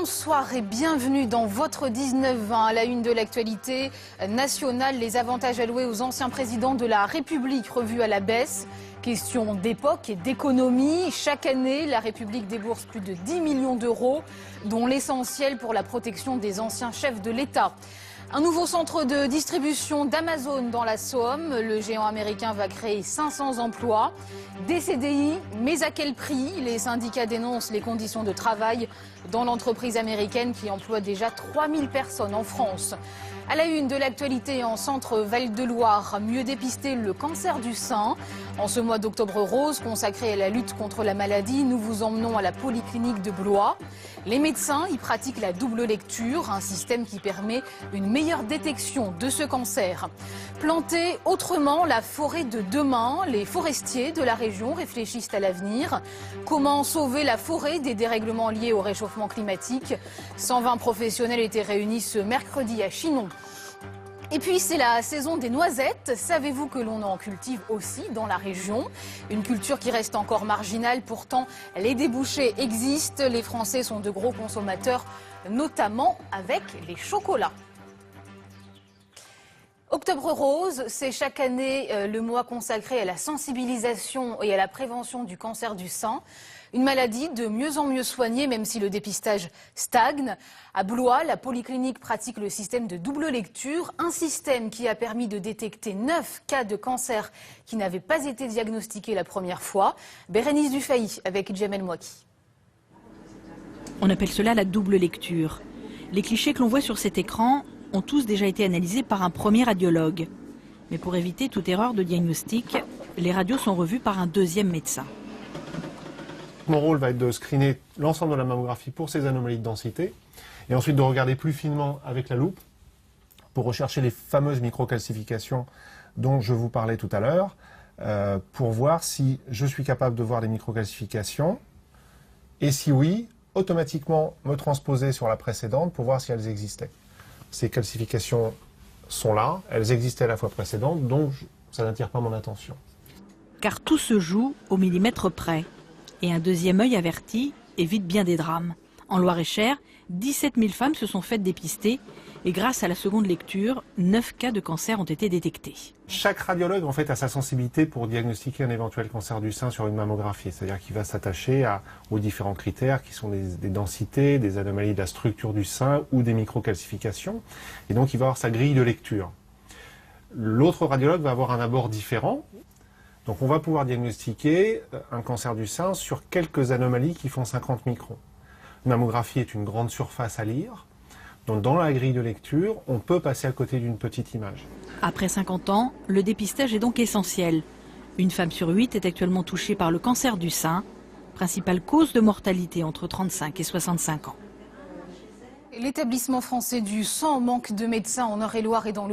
Bonsoir et bienvenue dans votre 19-20 à la une de l'actualité nationale. Les avantages alloués aux anciens présidents de la République revus à la baisse. Question d'époque et d'économie. Chaque année, la République débourse plus de 10 millions d'euros, dont l'essentiel pour la protection des anciens chefs de l'État. Un nouveau centre de distribution d'Amazon dans la Somme. Le géant américain va créer 500 emplois. Des CDI, mais à quel prix? Les syndicats dénoncent les conditions de travail dans l'entreprise américaine qui emploie déjà 3000 personnes en France. À la une de l'actualité en centre Val-de-Loire, mieux dépister le cancer du sein. En ce mois d'octobre rose consacré à la lutte contre la maladie, nous vous emmenons à la polyclinique de Blois. Les médecins y pratiquent la double lecture, un système qui permet une meilleure détection de ce cancer. Planter autrement la forêt de demain, les forestiers de la région réfléchissent à l'avenir. Comment sauver la forêt des dérèglements liés au réchauffement climatique? 120 professionnels étaient réunis ce mercredi à Chinon. Et puis c'est la saison des noisettes. Savez-vous que l'on en cultive aussi dans la région? Une culture qui reste encore marginale, pourtant les débouchés existent. Les Français sont de gros consommateurs, notamment avec les chocolats. Octobre rose, c'est chaque année le mois consacré à la sensibilisation et à la prévention du cancer du sein. Une maladie de mieux en mieux soignée, même si le dépistage stagne. À Blois, la polyclinique pratique le système de double lecture, un système qui a permis de détecter 9 cas de cancer qui n'avaient pas été diagnostiqués la première fois. Bérénice Dufay avec Djamel Mouaki. On appelle cela la double lecture. Les clichés que l'on voit sur cet écran ont tous déjà été analysés par un premier radiologue. Mais pour éviter toute erreur de diagnostic, les radios sont revues par un deuxième médecin. Mon rôle va être de screener l'ensemble de la mammographie pour ces anomalies de densité et ensuite de regarder plus finement avec la loupe pour rechercher les fameuses microcalcifications dont je vous parlais tout à l'heure pour voir si je suis capable de voir les microcalcifications et si oui, automatiquement me transposer sur la précédente pour voir si elles existaient. Ces calcifications sont là, elles existaient à la fois précédente, donc ça n'attire pas mon attention. Car tout se joue au millimètre près. Et un deuxième œil averti évite bien des drames. En Loir-et-Cher, 17 000 femmes se sont faites dépister et grâce à la seconde lecture, 9 cas de cancer ont été détectés. Chaque radiologue en fait a sa sensibilité pour diagnostiquer un éventuel cancer du sein sur une mammographie. C'est-à-dire qu'il va s'attacher aux différents critères qui sont des densités, des anomalies de la structure du sein ou des microcalcifications. Et donc il va avoir sa grille de lecture. L'autre radiologue va avoir un abord différent. Donc on va pouvoir diagnostiquer un cancer du sein sur quelques anomalies qui font 50 microns. Une mammographie est une grande surface à lire. Donc dans la grille de lecture, on peut passer à côté d'une petite image. Après 50 ans, le dépistage est donc essentiel. Une femme sur 8 est actuellement touchée par le cancer du sein, principale cause de mortalité entre 35 et 65 ans. L'établissement français du sang manque de médecins en Eure-et-Loire et dans le